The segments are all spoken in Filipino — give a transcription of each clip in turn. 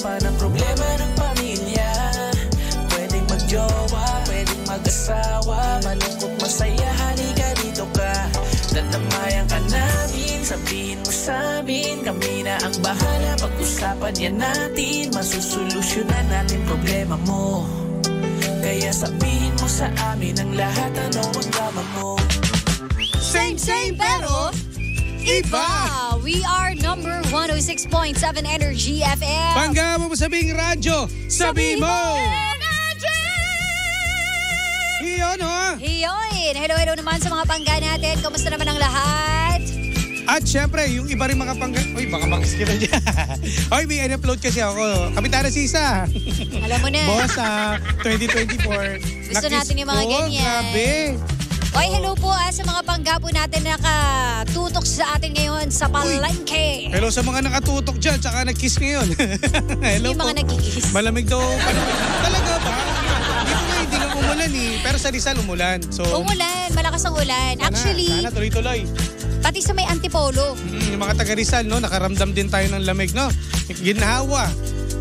pag-usapan ang problema ng pamilya. Pwedeng magjowa, pwedeng mag-asawa, malungkot masaya, halika dito ka. Dadamayan ka namin, sabihin mo sa amin, kami na ang bahala, pag-usapan yan natin, masusolusyonan natin problema mo. Kaya sabihin mo sa amin ang lahat, ano ang drama mo. Same pero iba. We are number 106.7 Energy FM. Panggama mo sabing radyo, sabihin mo. Iyon ha. Iyon. Hello naman sa mga pangga natin. Kamusta naman ang lahat? At syempre, yung iba rin mga pangga... Uy, baka makis kita dyan. Uy, may in-upload kasi ako. Kapitana Sisa. Alam mo na. Boss, 2024. Gusto natin yung mga ganyan. Grabe. Oy, hello po sa mga pangga po natin na nakatutok sa atin ngayon sa palengke. Hello sa mga nakatutok dyan, tsaka nag-kiss ngayon. Hello yung po. mga nag-kiss. Malamig daw. Talaga ba? Hindi nga umulan eh. Pero sa Rizal umulan. So, umulan, malakas ang ulan. Actually, sana tuloy-tuloy. pati sa may Antipolo. Yung mga taga Rizal, no, nakaramdam din tayo ng lamig, no? Ginhawa.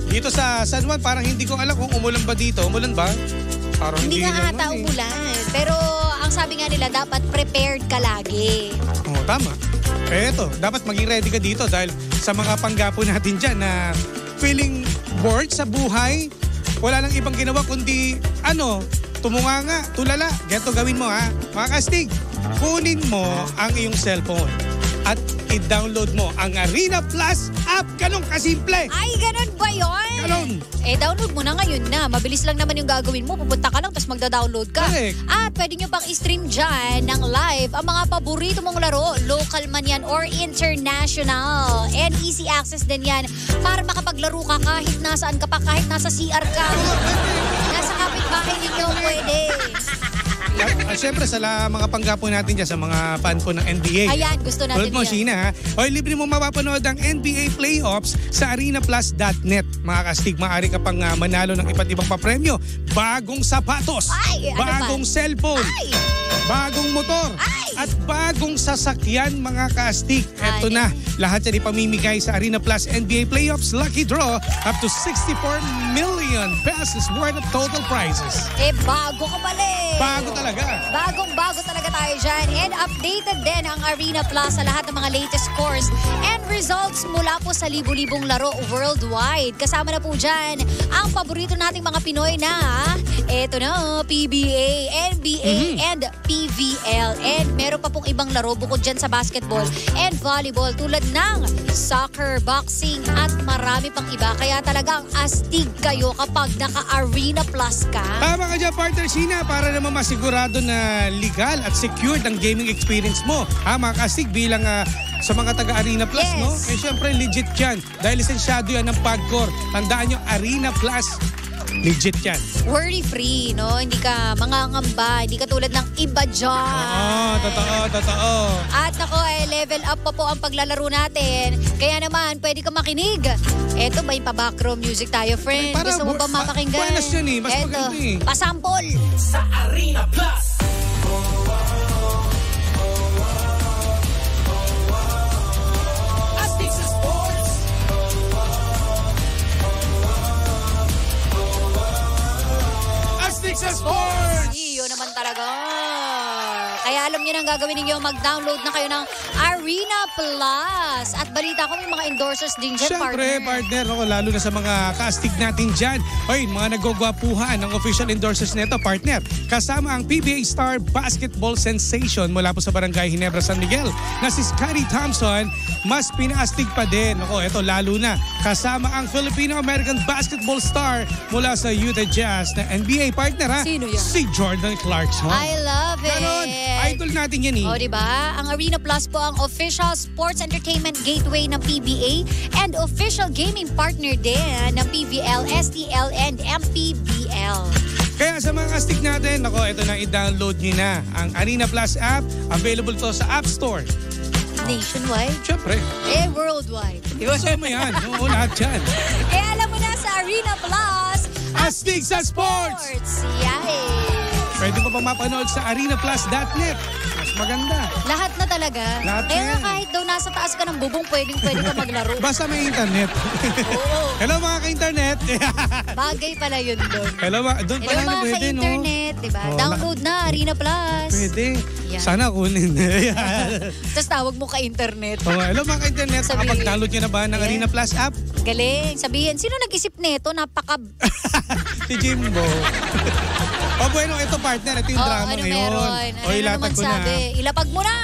Dito sa San Juan, parang hindi ko alam kung umulan ba dito. Umulan ba? Parang Hindi nga ata umulan. Pero ang sabi nga nila, dapat prepared ka lagi. Oo, tama. Eto, dapat maging ready ka dito dahil sa mga panggapo natin dyan na feeling bored sa buhay, wala lang ibang ginawa kundi tumunganga, tulala. Ganito gawin mo ha. Mga kastig, kunin mo ang iyong cellphone at i-download mo ang Arena Plus app. Ganun kasimple. Ay, ganun ba yun? Ganun. Download mo na ngayon na. Mabilis lang naman yung gagawin mo. Pupunta ka lang tapos magda-download ka. Correct. At pwede nyo pang i-stream dyan ng live ang mga paborito mong laro. Local man yan or international. And easy access din yan para makapaglaro ka kahit nasaan ka pa, kahit nasa CR ka. Nasa kapitbahay ninyo pwede. At syempre sa mga panggapo natin dyan, sa mga fan po ng NBA. Ayan, gusto natin Tulad mo, yan. Sheena, ha? O, libre mo mapapanood ang NBA playoffs sa arenaplus.net. Mga kastig, maaari ka pang manalo ng iba't ibang papremyo. Bagong sapatos, Ay, bagong cellphone, bagong motor, at bagong sasakyan, mga kastig. Eto na, lahat yan ipamimigay sa Arena Plus NBA Playoffs Lucky Draw up to 64 million pesos worth of total prizes. Bago ka pala eh. Bago talaga. Bagong-bago talaga tayo dyan. And updated din ang Arena Plus sa lahat ng mga latest scores and results mula po sa libu-libong laro worldwide. Kasama na po dyan ang paborito nating mga Pinoy na eto na, PBA, NBA, and PVL. And meron pa pong ibang laro bukod dyan sa basketball and volleyball tulad ng soccer, boxing, at marami pang iba. Kaya talagang astig kayo kapag naka-Arena Plus ka. Tama ka dyan, partner Sheena, para naman masigurado na legal at secured ang gaming experience mo. Mga kastig, bilang sa mga taga-Arena Plus, yes, no? Siyempre, legit yan. Dahil lisensyado yan ng PAGCOR. Tandaan nyo, Arena Plus, legit yan. Worry-free, no? Hindi ka mangangamba, hindi ka tulad ng iba dyan. Totoo. At ako, level up pa po ang paglalaro natin. Kaya naman, pwede ka makinig. Eto ba yung pa-background music tayo, friend? Para Gusto mo ba mapakinggan? buenas yun eh. Mas maganda eh. Pasampol. Sa Arena Plus. Astig sa sports. Astig sa sports. Iyo naman talaga. Kaya alam niyo na ang gagawin ninyo, mag-download na kayo ng Arena Plus. At balita ko may mga endorsers din dyan, Siyempre, partner, ako, lalo na sa mga kastig natin dyan. Hoy, mga nagogwapuhan ng official endorsers nito, partner. Kasama ang PBA star basketball sensation mula po sa Barangay Ginebra, San Miguel na si Scottie Thompson. Mas pinaastig pa din. Ako, eto, lalo na. Kasama ang Filipino-American basketball star mula sa Utah Jazz na NBA partner, ha? Sino yan? Si Jordan Clarkson. I love it. Ganon. Idol natin yan eh. O, diba? Ang Arena Plus po ang official sports entertainment gateway ng PBA and official gaming partner din ng PVL, STL, and MPBL. Kaya sa mga kastig natin, ako, ito na, i-download nyo na ang Arena Plus app. Available to sa App Store. Nationwide? Siyempre. Worldwide. Gusto mo yan. Oo, lahat yan. Alam mo na sa Arena Plus, Astig sa sports! Yay! Pwede mo pa mapanood sa arenaplus.net. Mas maganda. Lahat na talaga. Lahat Kaya na nga yan. kahit daw nasa taas ka ng bubong, pwede ka maglaro. Basta may internet. Oo. Hello mga ka-internet. internet. Bagay pala yun doon. Hello, doon Hello pala na mga pwede, no? ka-internet, diba? Oh, Download na, Arena Plus. Pwede. Yan. Sana kunin. Tapos tawag mo ka-internet. Hello mga ka-internet. Sabihin. Nakapag-download nyo na ba ng Ayan. Arena Plus app? Galing. Sabihin, sino nag-isip nito? Si Jimbo. Bueno, ito partner. Ito yung drama ano ngayon. meron? Ano Ilatag naman ko na. sabi? Ilapag mo na!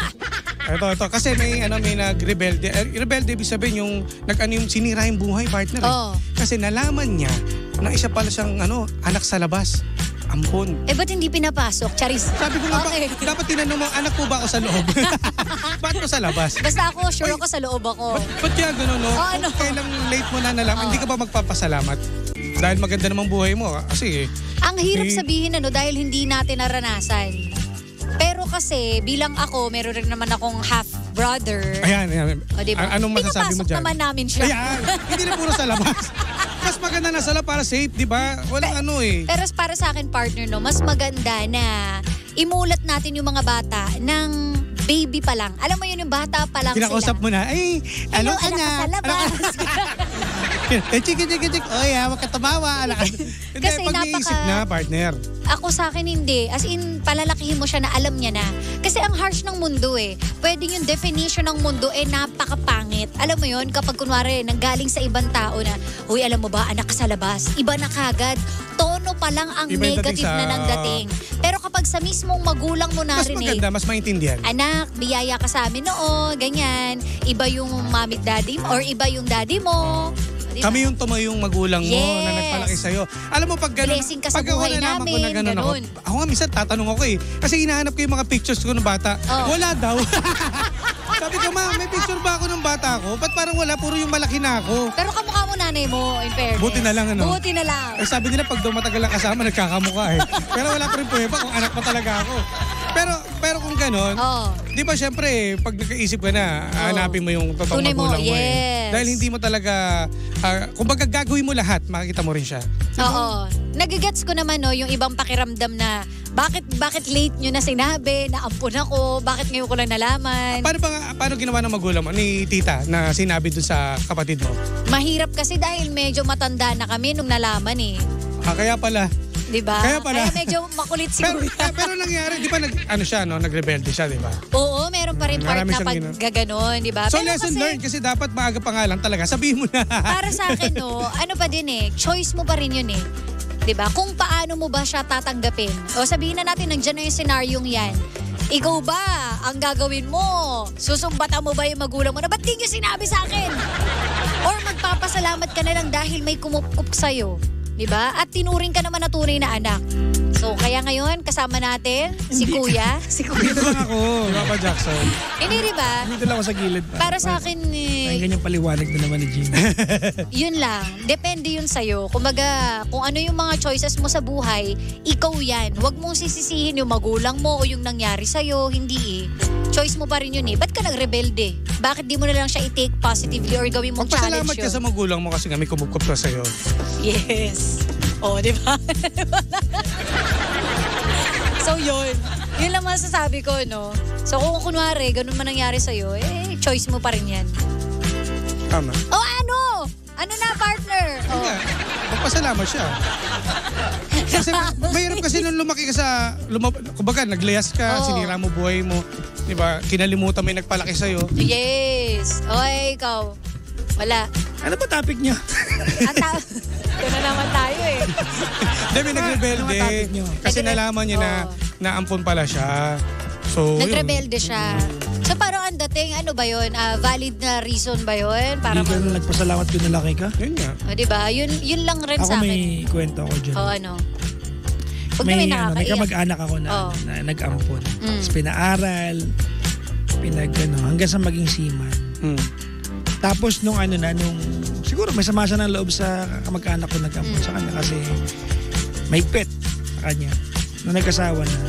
Ito. Kasi may nag-rebelde. Rebelde, ibig sabihin yung, yung sinira yung buhay, partner. Oo. Kasi nalaman niya na isa pala siyang anak sa labas. Ampon. Ba't hindi pinapasok? Charis. Sabi ko nga, Okay. dapat tinanong mo, anak po ba ako sa loob? Ba't ko sa labas? Basta ako, sure ako sa loob ako. Ba't kaya gano'n, no? Oh, ano? Kung kailang late mo na nalaman, hindi ka ba magpapasalamat? Dahil maganda namang buhay mo. Kasi, Ang hirap sabihin dahil hindi natin naranasan. Pero kasi, bilang ako, meron rin naman akong half-brother. ayan. O, diba? Anong masasabi mo Pinapasok dyan? naman namin siya. Ayan, hindi na puro sa labas. Mas maganda na sa labas para safe, di ba? Walang Pero para sa akin, partner, mas maganda na imulat natin yung mga bata ng baby pa lang. Alam mo yun, yung bata pa lang Kinakausap sila. mo na, Hello, anak sa labas. Chik. Oy, wag ka tumawa. Hindi, Kasi pag naisip na, partner. Ako sa akin hindi. As in, palalakihin mo siya na alam niya na. Kasi ang harsh ng mundo Pwedeng yung definition ng mundo napakapangit. Alam mo yun, kapag kunwari nanggaling sa ibang tao na, uy, alam mo ba, anak ka sa labas. Iba na kagad. Tono pa lang ang Iba yung negative dating sa- na nang dating. Pero kapag sa mismong magulang mo Mas narinig, maganda, mas maintindihan. anak, biyaya ka sa amin noon, ganyan. Iba yung mommy at daddy mo, or iba yung daddy mo. Diba? Kami yung tumayong magulang mo Yes. na nagpalaki sa'yo. Alam mo, pag gano'n, Blessing ka sa pag ako buhay nalaman ko na namin, gano'n ako, ganun. ako nga minsan tatanong ako Kasi hinahanap ko yung mga pictures ko ng bata. Oh. Wala daw. Sabi ko, ma, may picture ba ako ng bata ko? Ba't parang wala? Puro yung malaki na ako. Pero kamukha mo nanay mo, in fairness. Buti na lang, Buti na lang. Sabi nila, pag daw matagal lang kasama, nagkakamukha Pero wala pa rin pweba kung anak pa talaga ako. Pero kung gano'n, Oo. di ba syempre, pag nakaisip ka na, hanapin mo yung totoong Tunay mo, magulang mo yes. Dahil hindi mo talaga, kumbaga gagawin mo lahat, makikita mo rin siya. Oo. Nagigets ko naman yung ibang pakiramdam na bakit late nyo na sinabi, na ampun ako, bakit ngayon ko lang nalaman. Paano ginawa ng magulang mo, ni tita, na sinabi dun sa kapatid mo? Mahirap kasi dahil medyo matanda na kami nung nalaman Kaya pala. Diba? Kaya pala. Kaya medyo makulit si Pero, Kuya. pero nangyari, di ba, nagrebelde siya, di ba? Oo, meron pa rin part Marami na siyang pag gaganon, diba? So Pero lesson kasi, learned, kasi dapat maaga pa nga lang talaga. Sabihin mo na. para sa akin, ano pa din choice mo pa rin yun 'Di ba? Kung paano mo ba siya tatanggapin. O sabihin na natin, nandiyan na yung senaryong yan. Ikaw ba, ang gagawin mo? Susumbatan mo ba yung magulang mo na, ba't di nyo sinabi sa akin? Or magpapasalamat ka na lang dahil may kumupkup sa'yo. 'Di ba? At tinuring ka naman na tunay na anak. So, kaya ngayon, kasama natin si Kuya. Si Kuya. Dito lang ako, Papa Jackson. Hindi, diba? Dito lang ako sa gilid. Para sa akin, Ang ganyang paliwanag na naman ni Gina. yun lang. Depende yun sa'yo. Kumbaga, kung ano yung mga choices mo sa buhay, ikaw yan. Huwag mong sisisihin yung magulang mo o yung nangyari sa'yo. Hindi Choice mo pa rin yun Ba't ka nagrebelde? Bakit di mo na lang siya i-take positively or gawin mong challenge Magpasalamat ka sa magulang mo kasi nga may kumupkup na sa'yo. Yes. O, di ba? So, yun. Yun lang masasabi ko, So, kung kunwari, ganun man nangyari sa'yo, choice mo pa rin yan. Tama. O, ano? Ano na, partner? O. Nga, magpasalamat siya. Kasi mahirap kasi nung lumaki ka kumbaga, naglayas ka, Oo. sinira mo buhay mo. Di ba? Kinalimutan may nagpalaki sa'yo. Yes. Okay, ikaw. Wala. Ano ba topic niya? Ito na naman tayo Hindi, may nagrebelde. Ano topic nyo? Kasi nalaman niya na ampon pala siya. So, Nagrebelde siya. So parang ang dating, ano ba yun? Valid na reason ba yun? Para Hindi ka na nagpasalamat pinalaki ka? Yun nga. O, diba? Yun lang rin Ako sa akin. may kwento ako dyan. O, ano? Huwag na may may nakakaiyak. kamag-anak ako na, Oo. na nag-ampon. Tapos pinaaral, hanggang sa maging seaman. Tapos nung siguro may sama siya ng loob sa kamag-anak ko nag-ampon sa kanya kasi may pet sa kanya. Nung nag-asawa na,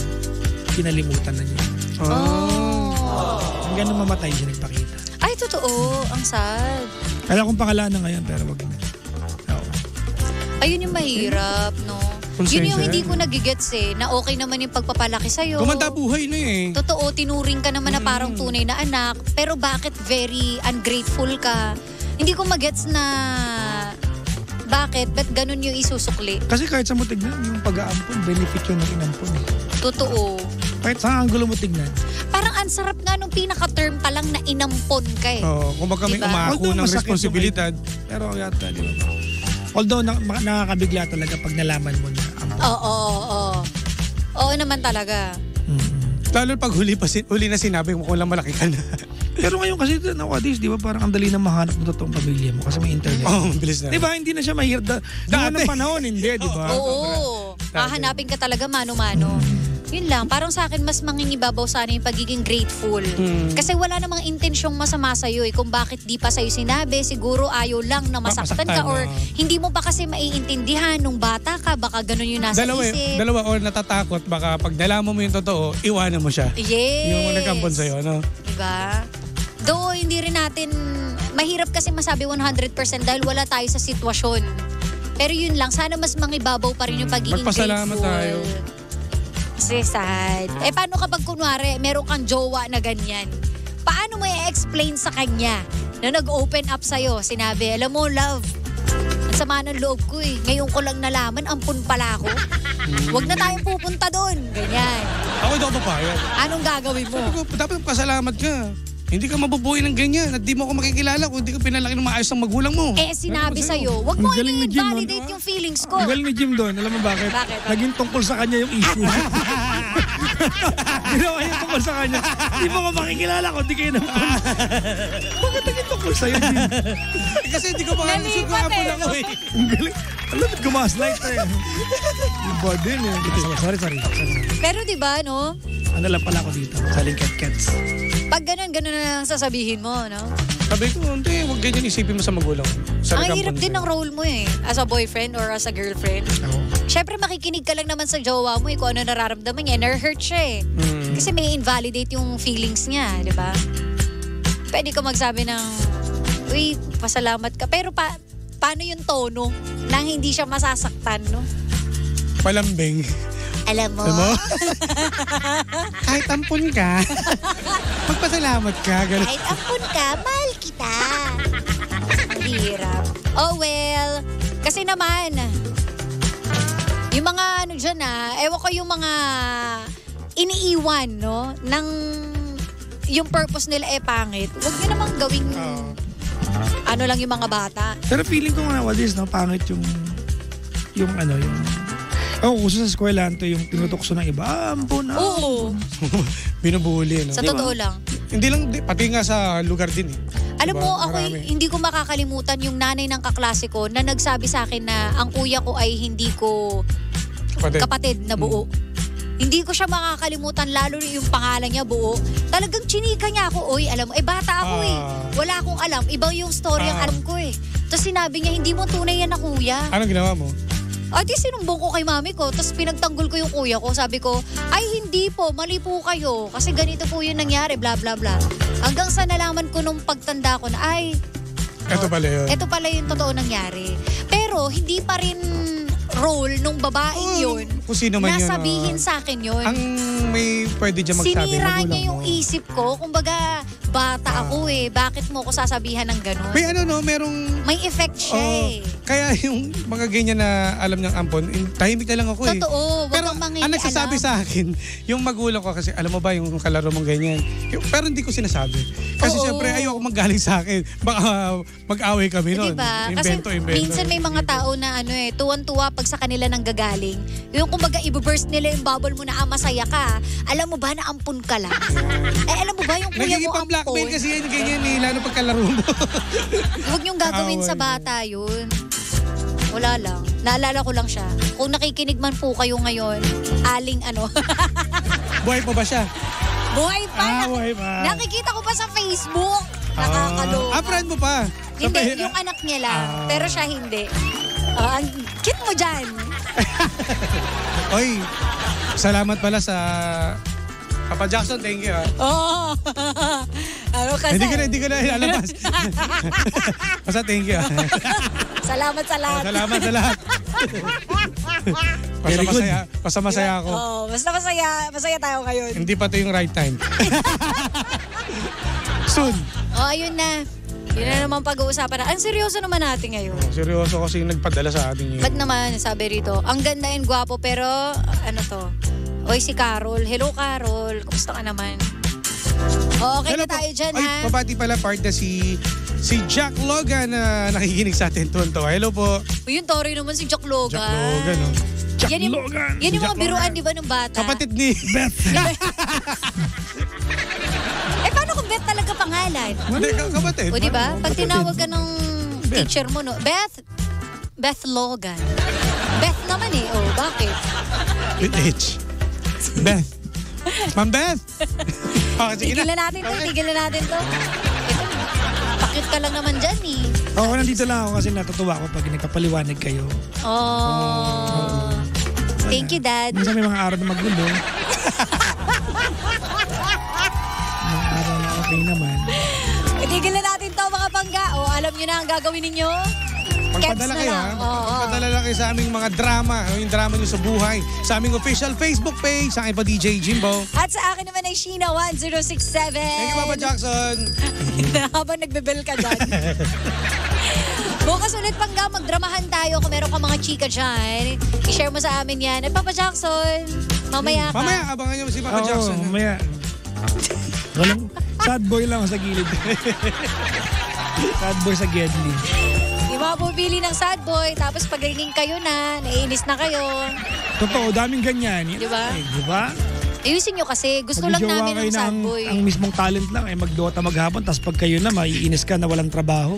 kinalimutan na niya. Oh. Hanggang nung mamatay siya nagpakita. Ay, totoo. Ang sad. Alam kong pangalan na ngayon pero wag na. Oo. Ayun yung mahirap, no? Konsensya Yun yung hindi yan. ko nagigets na okay naman yung pagpapalaki sa'yo. Gumanda buhay na Totoo, tinuring ka naman na parang tunay na anak. Pero bakit very ungrateful ka? Hindi ko magets na bakit? Ba't ganun yung isusukli? Kasi kahit sa mo tignan, yung pag-aampon, benefit yun ng inampon eh. Totoo. Kahit sa anggulo mo tignan. Parang ang sarap nga nung pinaka-term pa lang na inampon ka eh. Kung baga may Diba? umako Although ng masakit responsibilidad. Pero yata, di ba? Although nakakabigla talaga pag nalaman mo na ampon. Oo naman talaga. Lalo pag huli na sinabi mo kung lang malaki ka na. Pero ngayon kasi nowadays, di ba, parang ang dali na mahanap ng totoong pamilya mo kasi may internet. Bilis na. Di ba, hindi na siya mahirap. Noon ng panahon, hindi, di ba? Oo. Hahanapin ka talaga mano-mano. Yun lang, parang sa akin mas mangingibabaw sana yung pagiging grateful. Kasi wala namang intensyong masama sa'yo eh. Kung bakit di pa sa'yo sinabi, siguro ayaw lang na masaktan ka or hindi mo pa kasi maiintindihan nung bata ka, baka ganun yung nasa isip. Dalawa or natatakot, baka pag nalaman mo yung totoo, iwanan mo siya. Yes. Yung nagkampon sa'yo, ano? Diba? Though hindi rin natin, mahirap kasi masabi 100% dahil wala tayo sa sitwasyon. Pero yun lang, sana mas mangibabaw pa rin yung pagiging magpasalamat grateful. tayo. Kasi sad. Paano kapag kunwari, meron kang jowa na ganyan? Paano mo i-explain sa kanya na nag-open up sa'yo? Sinabi, alam mo, love, ang sama ng loob ko eh. Ngayon ko lang nalaman, ampun pala ako. Huwag na tayong pupunta doon. Ganyan. Ako daw papayag. Anong gagawin mo? Dapat pasalamat ka. Hindi ka mabubuhay ng ganyan at di mo ako makikilala kung hindi ka pinalaki ng maayos ng magulang mo. Sinabi sa'yo, wag mo Ang galing ni Jim, i-validate yung feelings ko. Ang galing ni Jim doon. Alam mo bakit? Bakit? Naging tungkol sa kanya yung issue. Ginawa yung tungkol sa kanya. Hindi mo ko makikilala ko, hindi kayo naman. Bakit naging tungkol sa'yo, Jim? Kasi hindi ko makakasig ko hapon ako eh. Ang galing. Alam mo, gumaslight tayo. Iba din eh. Sorry. Pero di ba, no? Ano lang pala ako dito? Saling cat-cats. Pag ganun na lang sasabihin mo, no? Sabi ko, hindi, huwag ganyan isipin mo sa magulang. Ang hirap din ng role mo eh. As a boyfriend or as a girlfriend. Siyempre makikinig ka lang naman sa jowa mo eh kung ano nararamdaman niya. Na-hurt siya eh. Kasi may invalidate yung feelings niya, di ba? Pwede ka magsabi ng, uy, pasalamat ka. Pero paano yung tono nang hindi siya masasaktan, no? Palambing. Alam mo? Kahit ampun ka, magpasalamat ka. Ganun. Kahit ampun ka, mahal kita. Ang hirap. Oh well, kasi naman, yung mga ano dyan ewan ko yung mga iniiwan, no? Yung purpose nila pangit. Huwag nyo namang gawing ano lang yung mga bata. Pero feeling ko nga nowadays, no, pangit yung uso sa eskwelahan to yung tinutokso ng iba. Ampun. Oo. Binubuli, no? Sa totoo lang. Hindi lang, pati nga sa lugar din eh. Alam Diba? mo, ako Marami. hindi ko makakalimutan yung nanay ng kaklase ko na nagsabi sa akin na ang kuya ko ay hindi ko kapatid na buo. Hindi ko siya makakalimutan, lalo yung pangalan niya buo. Talagang chinika niya ako. Oy, alam mo, bata ako eh. Wala akong alam. Iba yung story ang alam ko eh. Tapos sinabi niya, hindi mo tunay yan na kuya. Anong ginawa mo? Di sinumbong ko kay mami ko. Tapos pinagtanggol ko yung kuya ko. Sabi ko, ay hindi po, mali po kayo. Kasi ganito po yung nangyari, bla bla bla. Hanggang sa nalaman ko nung pagtanda ko na, ay, Ito pala yun. ito pala yung totoo nangyari. Pero hindi pa rin role nung babaeng yun Kung sino man yun. nasabihin sa akin yun. Ang may pwede dyan magsabi. Sinira magulang niya yung mo. isip ko. Kumbaga, bata ako eh. Bakit mo ko sasabihan ng ganun? May merong... May effect siya eh. Kaya yung mga ganyan na alam niyang ampon, tahimik na lang ako eh. Totoo, wag Pero kang ang nagsasabi mangingialam. sa akin, yung magulang ko kasi, alam mo ba yung kalaro mong ganyan? Pero hindi ko sinasabi. Kasi Oo. syempre ayoko magaling sa akin. Baka mag-away kami nun. Diba? Kasi Invento. minsan may mga tao na tuwan-tuwa pag sa kanila nang gagaling. Yung kumbaga i-burst nila yung bubble mo na masaya ka. Alam mo ba na ampun ka lang? Alam mo ba yung kuya Nagiging mo pang-blackmail ampun? kasi yan ganyan eh, lalo pag kalaro mo. Huwag niyong gagawin sa Away. bata yun. Wala lang. Naalala ko lang siya. Kung nakikinig man po kayo ngayon, aling Buhay pa ba siya? buhay pa. Buhay pa. Nakikita ko pa sa Facebook. Nakakaloka. Friend mo pa? Hindi, yung anak niya lang. Pero siya hindi. Ang cute mo dyan. Oy, salamat pala sa... Papa Jackson, thank you. Oo. Kasi? Hindi ko na ilalabas. Basta thank you. Salamat sa lahat. Salamat sa lahat. Basta masaya ako. Oo, basta masaya tayo ngayon. Hindi pa ito yung right time. Soon. Ayun na. Yun na naman pag-uusapan na. Ang seryoso naman natin ngayon. Seryoso kasi yung nagpadala sa atin yun. Ba't naman, sabi rito, ang ganda and gwapo pero ano to? Oy, si Carol. Hello, Carol. Kumusta ka naman? Okay Hello na tayo dyan, Ay, ha? babati pala part na si Jack Logan na nakikinig sa atin tunto. Hello po. Uy, yung Tory naman si Jack Logan. Jack Logan, oh. Jack Yan yung, Logan. yan yung Jack mga biruan, Logan. di ba, nung bata? Kapatid ni Beth. Eh, paano kung Beth talaga pangalan? Hindi, kapatid. O, di ba? Pag Kapatid. tinawag ka ng Beth. teacher mo, no? Beth Logan. Beth naman eh. Oh, bakit? With H. Beth. Ma'am Beth. Okay, sige na. Tigilan natin to, Okay. tigilan natin to. Ito, pakit ka lang naman dyan eh. Oo, nandito lang ako kasi natutuwa ako pag nagpapaliwanag kayo. Oh. Thank you, Dad. Minsan may mga araw na magulo. Mga araw na okay naman. Tigilan natin to, mga pangga. O, alam nyo na ang gagawin ninyo? Magpadala Caps na kayo, lang. ha? Oo. Magpadala lang kayo sa aming mga drama, yung drama nyo sa buhay. Sa aming official Facebook page, sa akin pa DJ Jimbo. At sa akin naman ay Sheena1067. Thank you, Papa Jackson. Habang nagbebel ka dyan. Bukas ulit pangga, magdramahan tayo kung meron ka mga chika dyan. I-share mo sa amin yan. At Papa Jackson, mamaya ka. Mamaya, abangan nyo si Papa Oo, Jackson. mamaya. Walang sad boy lang ako sa gilid. Sad boy sa Gedli. Di ba pupili ng sad boy, tapos pagdating kayo na, naiinis na kayo. Totoo, daming ganyan. Di ba? Di ba? Ayusin nyo kasi, gusto lang Magjowa namin kayo ng na sad boy. ang mismong talent lang ay magdota maghapon, tapos pag kayo na, maiinis ka na walang trabaho.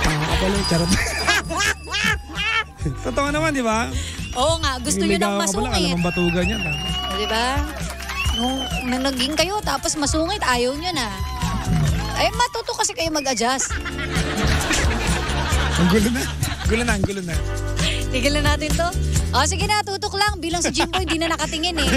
Tanga ka pala, charot. Totoo naman, di ba? Oo nga, gusto nyo nang Alam masungit. ang batugan yan. O, di ba? Nung naging kayo, tapos masungit, ayaw nyo na. Ay, matuto kasi kayo mag-adjust. Ang gulo na. Ang gulo na. Tigilan natin to. O, sige na, tutok lang. Bilang si Jimbo, hindi na nakatingin eh.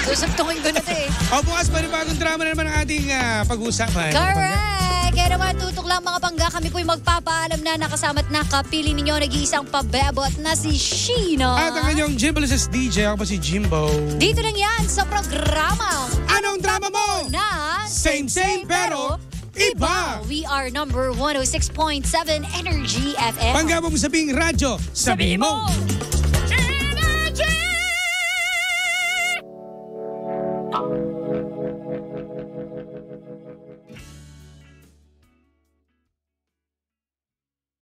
Susubtukin ko na to eh. O, bukas panibagong drama na naman ang ating pag-uusapan. Correct! Kaya naman, tutok lang mga pangga. Kami po'y magpapaalam na nakasama't nakapili ninyo nag-iisang pabebot na si Sheena. At ang inyong Jimbalist DJ, ako pa si Jimbo. Dito lang yan sa programa. Anong drama mo? Na Same, pero iba. We are number 106.7 Energy FM. Panggabong sabing radyo, sabihin mo.